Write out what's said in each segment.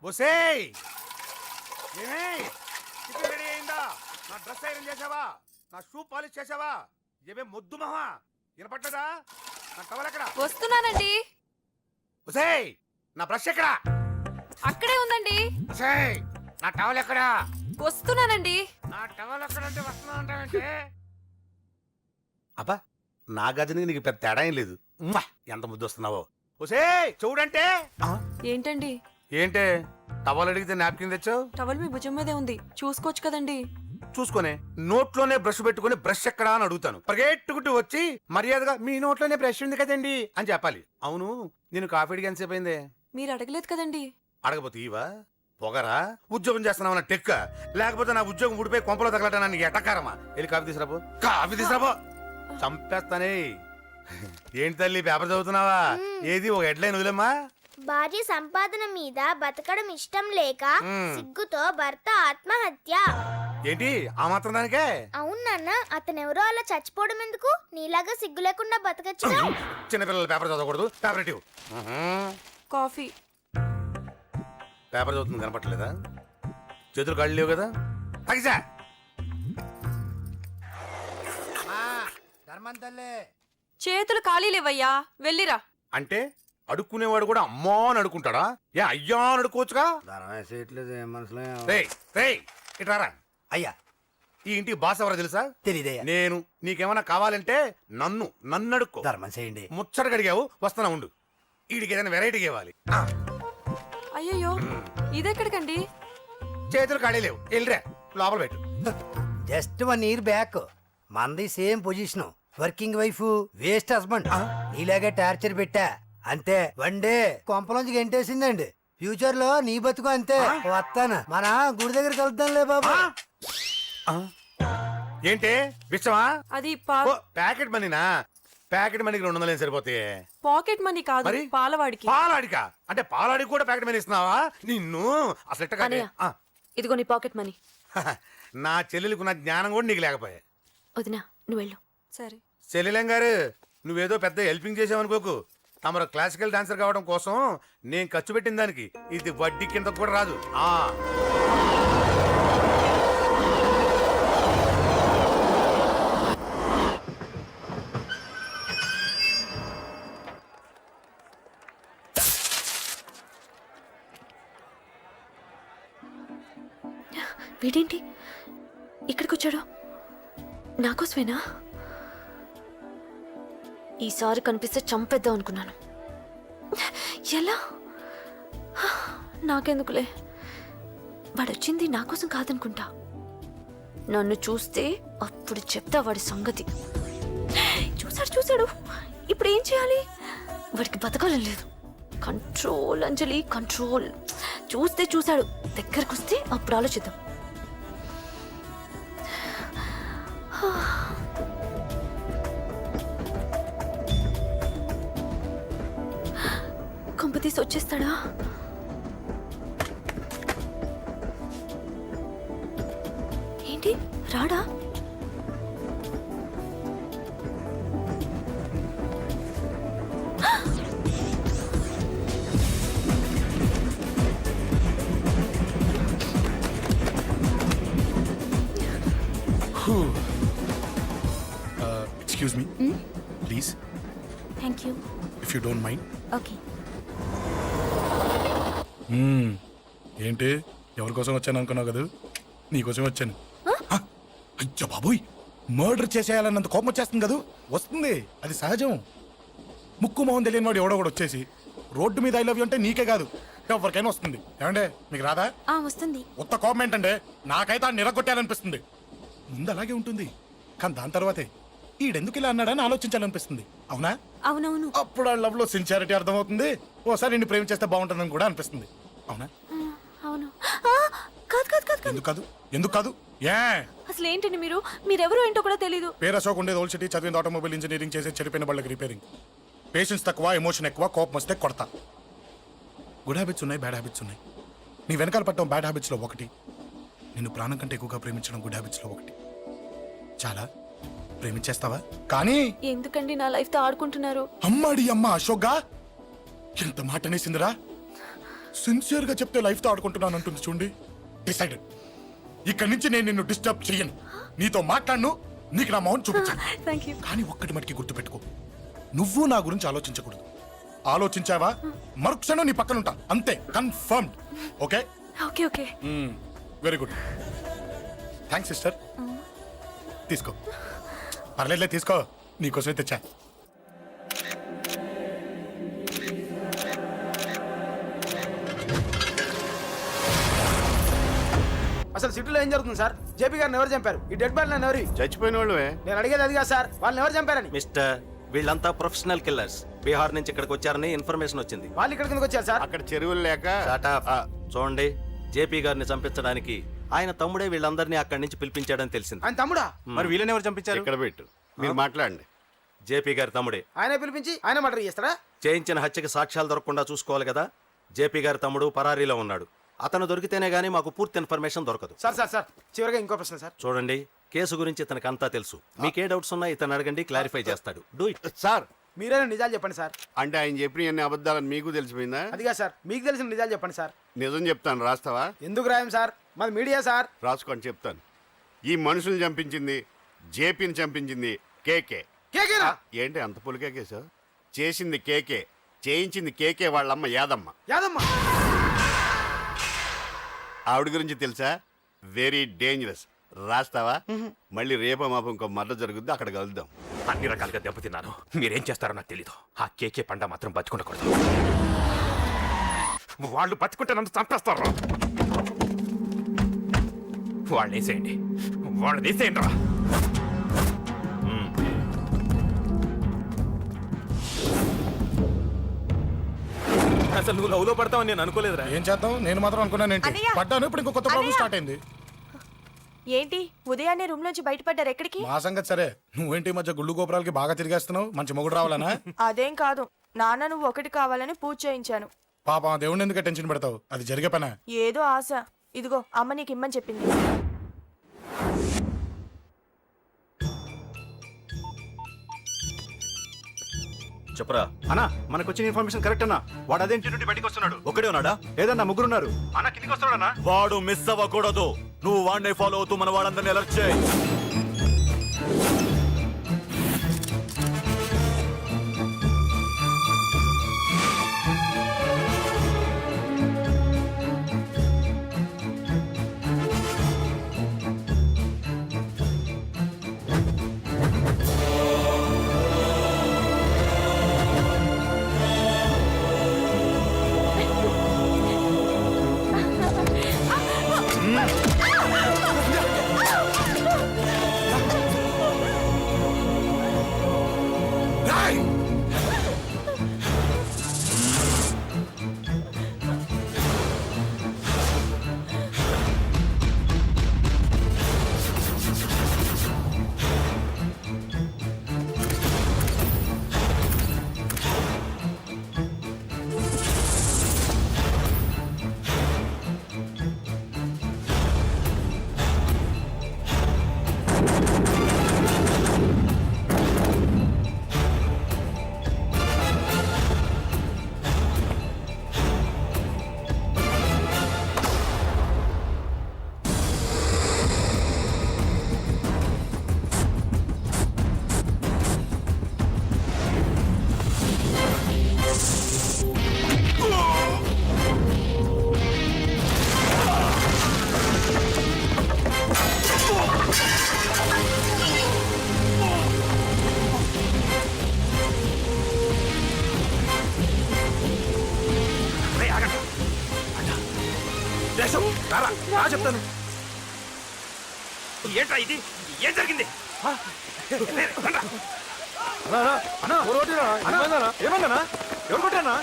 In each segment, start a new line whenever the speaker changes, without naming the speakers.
బొసేయ్ chicken ready అయిందా? నా dress iron చేసావా? నా షూ పాలిష్ చేసావా? ఏమే మొద్దు మహా వినపట్టదా? నా టవల్ ఎక్కడ?
వస్తున్నానండి.
బొసేయ్ నా బ్రష్ ఎక్కడ?
అక్కడే ఉందండి.
బొసేయ్ నా టవల్ ఎక్కడ?
వస్తున్నానండి.
నా టవల్ ఎక్కడంటే వస్తున్నా అంటే అబ్బా నా గదిని నీకు పెద్ద తేడా ఏం లేదు. ఉమ్మా, ఎంత ముద్దు వస్తున్నావో. బొసేయ్ చూడంటే
ఏంటండి?
ఏంటే టవల్ అడిగితే నాప్కిన్ తెచ్చావు?
టవల్ మీ భుజం మీదే ఉంది, చూసుకోవచ్చు కదండి.
చూసుకొని నోట్లోనే బ్రష్ పెట్టుకుని బ్రష్ ఎక్కడా అని అడుగుతాను. పరిగెట్టుకుంటూ వచ్చి మర్యాదగా మీ నోట్లోనే బ్రష్ ఉంది కదండి అని చెప్పాలి. అవును నేను కాఫీ అడిగి ఎంతసేపు అయిందే?
మీరు అడగలేదు కదండి.
అడగపోతే ఇవా పొగరా? ఉద్యోగం చేస్తున్నావు టెక్క, లేకపోతే నా ఉద్యోగం ఊడిపోయి కొంపలో తగలటా నీకు ఎటకారమా? వెళ్ళి కాఫీ తీసుకురాబో. కాఫీ తీసుకురాబో, చంపేస్తానే. ఏంటి తల్లి పేపర్ చదువుతున్నావా? ఏది ఒక హెడ్లైన్ వదిలేమ్మా.
భార్య సంపాదన మీద బతకడం ఇష్టం లేక సిగ్గుతో భర్త ఆత్మహత్య.
ఏంటి ఆ మాత్రం దానికే?
అవును నాన్న, అతనెవరో అలా చచ్చిపోవడం ఎందుకు? నీలాగా సిగ్గు లేకుండా బతకచ్చు.
చిన్నపిల్లలు పేపర్ చదవకూడదు. పేపర్ ఇవ్వు.
కాఫీ.
పేపర్ చదువుతుంది కనపట్లేదా? చేతులు కాళ్ళు లేవు కదా? తగ్గిసా
చేతులు ఖాళీ లేవయ్యా, వెళ్ళిరా.
అంటే అడుక్కునేవాడు కూడా అమ్మా అని అడుకుంటాడా? ఏ అయ్యా అని అడుకోవచ్చుగా? ఇట్రారా
అయ్యా.
ఈ ఇంటికి బాస్ ఎవరో తెలుసా?
తెలీదయ్యా.
నేను. నీకేమన్నా కావాలంటే నన్ను అడుక్కో.
ధర్మం చేయండి.
ముచ్చట గడిగావు, వస్తున్నా ఉండు. వీడికి ఏదైనా వెరైటీ ఇవ్వాలి.
అయ్యయ్యో, ఇదెక్కడికండి?
చేతులు ఖాళీ లేవు, వెళ్ళిరా లోపల పెట్టు.
జస్ట్ 1 year బ్యాక్ మంది same position. Working wife, waste husband. నీలాగే టార్చర్ పెట్టా అంతే. 1 day కొంపలోంచి గంటేసిందండి. ఫ్యూచర్ లో నీ బతుకు అంతే. వస్తాను, మన గుడి దగ్గర కలుద్దాంలే బాబా.
ఏంటి విషమా?
అది
ప్యాకెట్ మనీనా? ప్యాకెట్ మనీకి 200 సరిపోతాయి.
పాకెట్ మనీ కాదు,
మరి?
పాలవాడికి.
పాలాడికా? అంటే పాలాడికి కూడా ప్యాకెట్ మనీ ఇస్తున్నావా? నిన్ను అసలు ఎట్ట కాదే.
ఇదిగో నీ పాకెట్ మనీ.
నా చెల్లెలకు నా జ్ఞానం కూడా నీకు లేకపోయా.
వదినా నువ్వు వెళ్ళు. సరే.
చెల్లెలం గారు, నువ్వేదో పెద్ద హెల్పింగ్ చేసావనుకోకు. తమరు క్లాసికల్ డాన్సర్ కావడం కోసం నేను ఖర్చు పెట్టిన దానికి ఇది వడ్డీ కింద కూడా రాదు.
వీడేంటి ఇక్కడికి వచ్చాడు? నాకోసమేనా? ఈసారి కనిపిస్తే చంపేద్దాం అనుకున్నాను. ఎలా? నాకెందుకులే, వాడొచ్చింది నా కోసం కాదనుకుంటా. నన్ను చూస్తే అప్పుడు చెప్తా వాడి సంగతి. చూశాడు. ఇప్పుడు ఏం చేయాలి? వాడికి బతకాలని లేదు. కంట్రోల్ అంజలి, కంట్రోల్. చూశాడు, దగ్గరకు వస్తే అప్పుడు ఆలోచిద్దాం. కంపతీసి వచ్చేస్తాడా? ఏంటి రాడా?
Excuse me, please.
Thank you.
If you don't mind.
Okay.
ఏంటి ఎవరి కోసం వచ్చాను అనుకున్నావు కదా? నీకోసం వచ్చాను. అయ్యో బాబోయ్, మర్డర్ చేసేయాలన్నంత కోపం వచ్చేస్తుంది కదా? వస్తుంది, అది సహజం. ముక్కు మొహం తెలియని వాడు ఎవడో కూడా వచ్చేసి రోడ్డు మీద ఐ లవ్ యూ అంటే నీకే కాదు ఎవరికైనా వస్తుంది. ఏమంటే మీకు రాదా?
వస్తుంది.
ఉత్త కోపం ఏంటంటే నాకైతే ఆ నిరగొట్టాలనిపిస్తుంది. ముందు అలాగే ఉంటుంది, కానీ దాని తర్వాతే ఈడెందుకు ఇలా అన్నాడని ఆలోచించాలనిపిస్తుంది. అవునా?
అవునవును.
అప్పుడు ఆ లవ్ లో సిన్సియారిటీ అర్థమవుతుంది. ఓసారి నిన్ను ప్రేమించేస్తే బాగుంటుందని కూడా అనిపిస్తుంది. అవునా?
అవును. కాదు.
ఎందుకు కాదు? ఏ
అసలు ఏంటండి మీరెవరు ఏంటో కూడా తెలీదు.
పేరు అశోక్, ఉండేది ఓల్డ్ సిటీ, చదివింది ఆటోమొబైల్ ఇంజనీరింగ్, చేసే చెడిపోయిన వాళ్ళకి రిపేరింగ్. పేషెన్స్ తక్కువ, ఎమోషన్ ఎక్కువ, కోపం వస్తే కొడతా. గుడ్ హ్యాబిట్స్ ఉన్నాయి, బ్యాడ్ హ్యాబిట్స్ ఉన్నాయి. నీ వెనకాల పట్టడం బ్యాడ్ హ్యాబిట్స్ లో ఒకటి, నిన్ను ప్రాణం కంటే ఎక్కువగా ప్రేమించడం గుడ్ హ్యాబిట్స్ లో ఒకటి. చాలా ప్రేమించేస్తావా? కానీ
ఎందుకండి నా లైఫ్ తో ఆడుకుంటున్నారు?
అమ్మాడి అమ్మ అశోక్గా ఎంత మాట అనేసిందిరా. సిన్సియర్ గా చెప్తే లైఫ్ తో ఆడుకుంటున్నాను అంటుంది చూడండి. డిసైడెడ్. ఇక్కడి నుంచి నేను నిన్ను డిస్టర్బ్ చెయ్యను. నీతో మాట్లాడను, నీకు నా మౌన్ చూపించాను.
Thank you.
కానీ ఒక్కటి మటుకి గుర్తుపెట్టుకో, నువ్వు నా గురించి ఆలోచించకూడదు. ఆలోచించావా మరుక్షణం నీ పక్కన ఉంటా, అంతే. Confirmed. Okay
okay okay.
Very good. Thanks sister. తీసుకో. పర్లేదులే, తీసుకో. నీకోసమే తెచ్చా.
అసలు సిటీలో ఏం జరుగుతుంది సార్? జేపీ గారిని ఎవరు చంపారు? ఈ డెడ్ బాడీ ఎవరు?
చచ్చిపోయిన వాళ్ళే.
నేను అడిగేది అది కాదు సార్, వాళ్ళని ఎవరు చంపారని.
మిస్టర్, వీళ్ళంతా ప్రొఫెషనల్ కిల్లర్స్. బీహార్ నుంచి ఇక్కడికి వచ్చారని ఇన్ఫర్మేషన్ వచ్చింది.
వాళ్ళు ఇక్కడ కిందకి వచ్చారు సార్.
అక్కడ చెరువులు లేక
Shut up. చూడండి, జేపీ గారిని చంపించడానికి ఆయన తమ్ముడే వీళ్ళందరినీ అక్కడి నుంచి పిలిపించాడని తెలిసింది.
ఆయన తమ్ముడా?
మరి వీళ్ళని ఎవరు చంపించారు? ఇక్కడ పెట్టు, మీరు మాట్లాడండి.
జేపీ గారి తమ్ముడే.
ఆయనే పిలిపించి ఆయన మర్డర్ చేస్తారా?
చేయించిన హత్యకి సాక్ష్యాలు దొరకకుండా చూసుకోవాలి కదా. జేపీ గారి తమ్ముడు పరారీలో ఉన్నాడు. అతను దొరికితేనే గానీ మాకు పూర్తి ఇన్ఫర్మేషన్ దొరకదు.
సార్ సార్ సార్ చివరిగా ఇంకో ప్రశ్న సార్.
చూడండి, కేసు గురించి ఇతనికి అంతా తెలుసు. మీకే డౌట్స్ ఉన్నా ఇతను అడగండి, క్లారిఫై చేస్తాడు. Do it.
సార్,
మీరే నిజాలు చెప్పండి సార్.
అంటే ఆయన చెప్పిన అన్ని అబద్ధాలని మీకు తెలిసిపోయిందా?
అదిగా సార్, మీకు తెలిసిన నిజాలు చెప్పండి సార్.
నిజం చెప్తాను, రాస్తావా?
ఎందుకు రాయం సార్, మాది మీడియా సార్.
రాసుకోండి, చెప్తాను. ఈ మనుషుల్ని చంపించింది, జేపీని చంపించింది కేకే.
కేకేనా?
ఏంటి అంత పులికేకే సార్? చేసింది కేకే, చేయించింది కేకే వాళ్ళమ్మ యాదమ్మ.
యాదమ్మ?
ఆవిడ గురించి తెలుసా? Very dangerous. రాస్తావా? మళ్ళీ రేపో మాపం ఇంకో మర్ర జరుగుద్ది, అక్కడ కలుద్దాం.
అన్ని రకాలుగా దెబ్బతిన్నాను. మీరేం చేస్తారో నాకు తెలీదు. ఆ కేకే పండ మాత్రం బతుకుండకూడదు. వాళ్ళు బతుకుంటే నన్ను చంపేస్తారు. వాళ్ళని వేసేయండి, వాళ్ళని వేసేయండి రా.
అసలు నువ్వు లవ్ లో పడతావని నేను అనుకోలేదురా.
ఏం చేద్దాం, నేను మాత్రం అనుకున్నాను ఏంటి,
అన్నయ్య!
పడ్డాను. ఇప్పుడు ఇంకో కొత్త ప్రాబ్లం స్టార్ట్ అయింది.
ఏంటి ఉదయాన్నే రూమ్ నుంచి బయటపడ్డారు? ఎక్కడికి?
మా సంగతి సరే, నువ్వేంటి ఈ మధ్య గుళ్ళు గోపురాలకి బాగా తిరిగేస్తున్నావు? మంచి మొగుడు రావాలనా?
అదేం కాదు నాన్న, నువ్వు ఒకటి కావాలని పూజ చేయించాను.
పాపం దేవుడిని ఎందుకు టెన్షన్ పెడతావు? అది జరిగే పనా?
ఏదో ఆశ. ఇదిగో అమ్మ నీకు ఇమ్మని చెప్పింది.
చెప్పరా.
అన్నా, మనకు వచ్చిన ఇన్ఫర్మేషన్ కరెక్ట్ అన్నా. వాడు అదేంటి నుండి బయటకు వస్తున్నాడు.
ఒక్కడే ఉన్నాడా?
లేదన్నా, ముగ్గురున్నారు.
అన్న కిందికి వస్తాడన్నా.
వాడు మిస్ అవ్వకూడదు. నువ్వు వాడిని ఫాలో అవుతూ మన వాళ్ళందరినీ అలర్ట్ చేయి.
చెప్తాను. ఏంట్రా ఇది? ఏం జరిగింది?
ఏమన్నా, ఎవరు కొట్టానా?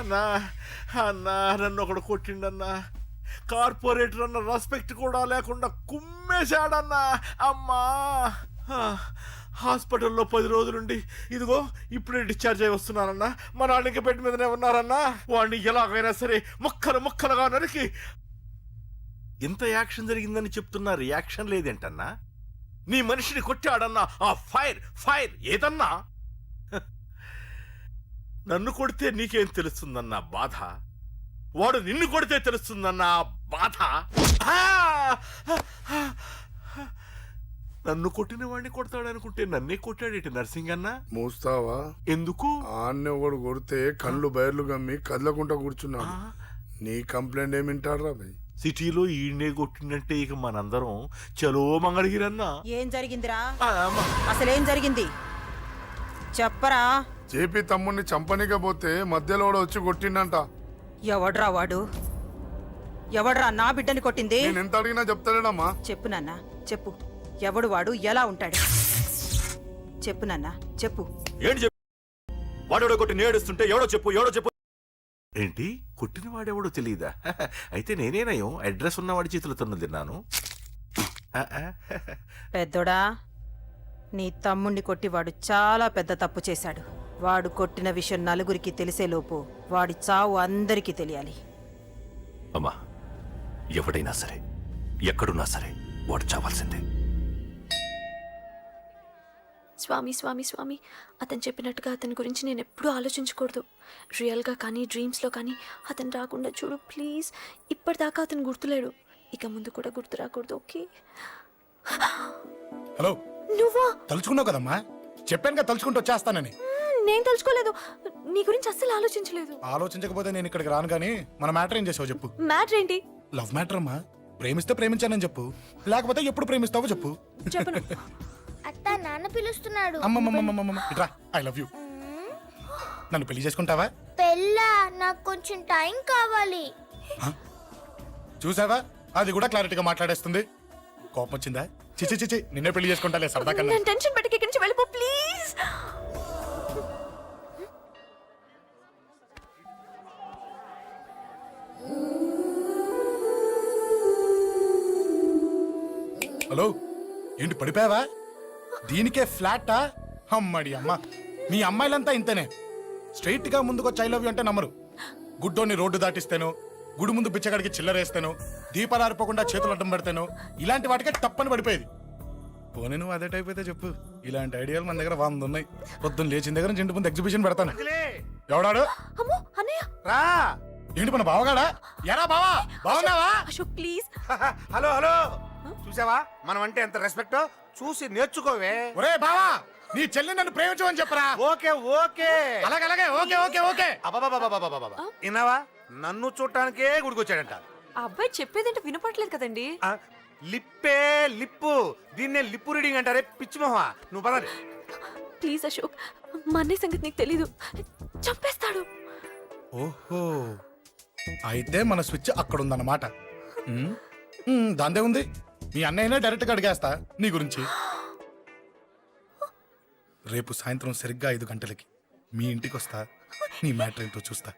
అన్నా, అన్నా, నన్ను ఒకడు కొట్టిండన్నా. కార్పొరేటర్ అన్న రెస్పెక్ట్ కూడా లేకుండా కుమ్మేశాడన్నా. అమ్మా,
హాస్పిటల్లో 10 రోజులుండి ఇదిగో ఇప్పుడే డిశ్చార్జ్ అయి వస్తున్నానన్నా. మా నాన్నకి బెడ్ మీదనే ఉన్నారన్నా. వాడిని ఎలాగైనా సరే ముక్కలుగా నరికి. ఇంత యాక్షన్ జరిగిందని చెప్తున్నా రియాక్షన్ లేదేంటన్నా? నీ మనిషిని కొట్టాడన్నా ఆ ఫైర్ ఏదన్నా? నన్ను కొడితే నీకేం తెలుస్తుందన్నా బాధ, వాడు నిన్ను కొడితే తెలుస్తుందన్నా బాధ. నన్ను కొట్టిన వాడిని కొడతాడనుకుంటే నన్నే కొట్టాడేటి నర్సింగన్నా?
మూస్తావా?
ఎందుకు?
ఆన్నే ఒకడు కొడితే కళ్ళు బయర్లు గమ్మి కదలకుండా కూర్చున్నాడు. నీ కంప్లైంట్ ఏమింటారా భయ్?
సిటీలో ఈయనే కొట్టిందంటే ఇక మనందరం చలో మంగళగిరన్నా.
ఏం జరిగిందిరా? అసలేం జరిగింది చెప్పరా?
జేపీ తమ్ముడిని చంపనీకపోతే మధ్యలో వచ్చి కొట్టిండంట.
ఎవడ్రా వాడు? ఎవడ్రా నా బిడ్డని కొట్టింది?
నేను ఎంత అడిగినా చెప్తాడేనమ్మా.
చెప్పు నాన్న చెప్పు. ఎవడు వాడు? ఎలా ఉంటాడు? చెప్పు నాన్న చెప్పు.
ఏంటి చెప్పు? వాడెవడో కొట్టి నేడుస్తుంటే ఎవడో చెప్పు.
ఏంటి కొట్టిన వాడెవడో తెలియదా? అయితే నేనేనయం అడ్రస్ ఉన్నవాడి చేతులతో తిన్నాను.
పెద్దోడా, నీ తమ్ముణ్ణి కొట్టి వాడు చాలా పెద్ద తప్పు చేశాడు. వాడు కొట్టిన విషయం నలుగురికి తెలిసేలోపు వాడి చావు అందరికీ తెలియాలి.
అమ్మా, ఎవడైనా సరే ఎక్కడున్నా సరే వాడు చావాల్సిందే.
స్వామి స్వామి స్వామి, అతను చెప్పినట్టుగా అతని గురించి నేను ఎప్పుడూ ఆలోచించకూడదు. రియల్గా కానీ డ్రీమ్స్లో కానీ అతను రాకుండా చూడు ప్లీజ్. ఇప్పటిదాకా అతను గుర్తులేడు, ఇక ముందు కూడా గుర్తు రాకూడదు. ఓకే?
హలో,
నువ్వా?
తలుచుకున్నావు కదమ్మా, చెప్పాను కదా తలుచుకుంటూ వచ్చేస్తానని.
నేను తలుచుకోలేదు, నీ గురించి అస్సలు ఆలోచించలేదు.
ఆలోచించకపోతే నేను ఇక్కడికి రాను. కానీ మన మ్యాటర్ ఏం చేసావు చెప్పు.
మ్యాటర్ ఏంటి?
లవ్ మ్యాటర్ అమ్మా. ప్రేమిస్తే ప్రేమించానని చెప్పు, లేకపోతే ఎప్పుడు ప్రేమిస్తావో చెప్పు.
చెప్పను.
అత్త నాన్న పిలుస్తున్నాడు.
అమ్మమ్మమ్మమ్మమ్మ ఇట్రా, ఐ లవ్ యూ. నన్ను పెళ్లి చేసుకుంటావా?
పెళ్ళా? నాకు కొంచెం టైం కావాలి.
చూసావా, అది కూడా క్లారిటీగా మాట్లాడేస్తుంది. కోపం వచ్చిందా? చిచి చిచి, నిన్నే పెళ్లి చేసుకుంటాలే సరదా కన్నా.
నేను టెన్షన్ పెట్టి ఇక్కడి నుంచి వెళ్ళిపో ప్లీజ్.
హలో, ఏంటి పడిపోయావా? దీనికే ఫ్లాటా? అమ్మడి అమ్మ, మీ అమ్మాయిలంతా ఇంతనే. స్ట్రైట్ గా ముందుకొచ్చి ఐ లవ్ యూ అంటే నమ్మరు. గుడ్డోని రోడ్డు దాటిస్తాను, గుడి ముందు బిచ్చగాడికి చిల్లరేస్తాను, దీపాలు ఆరిపోకుండా చేతులు అడ్డం పెడతాను, ఇలాంటి వాటికే తప్పని పడిపోయేది. పోనీ నువ్వు అదే టైప్ అయితే చెప్పు. ఇలాంటి ఐడియాలు మన దగ్గర 100 ఉన్నాయి. పొద్దున్న లేచిన దగ్గర ఇంటి ముందు ఎగ్జిబిషన్ పెడతాను. ఎవడాడు?
అమ్మో అన్నయ్య.
రా.
ఏంటి మన బావగాడా? ఎరా బావా, బావున్నావా?
అశోక్ ప్లీజ్.
హలో హలో, చూసావా మనం అంటే ఎంత రెస్పెక్ట్? చూసి నేర్చుకోవే.
ఒరే బావా, నీ చెల్లి నన్ను ప్రేమించమని చెప్పరా.
ఓకే ఓకే,
అలాగే ఓకే ఓకే ఓకే.
విన్నావా, నన్ను చూడటానికే గుడికొచ్చాడంట.
ఆ అబ్బాయి చెప్పేదంటే వినపడలేదు కదండి.
లిప్పే లిప్పు, దీన్నే లిప్పు రీడింగ్ అంటారే పిచ్చి మొహ. నువ్వు పదండి
ప్లీజ్ అశోక్, మా అన్నయ్య సంగతి నీకు తెలీదు, చంపేస్తాడు.
ఓహో, అయితే మన స్విచ్ అక్కడ ఉందన్నమాట. దాందే ఉంది, మీ అన్నయ్యనే డైరెక్ట్గా అడిగేస్తా నీ గురించి. రేపు సాయంత్రం సరిగ్గా 5 గంటలకి మీ ఇంటికి వస్తా. నీ మ్యాటర్ ఏంటో చూస్తా.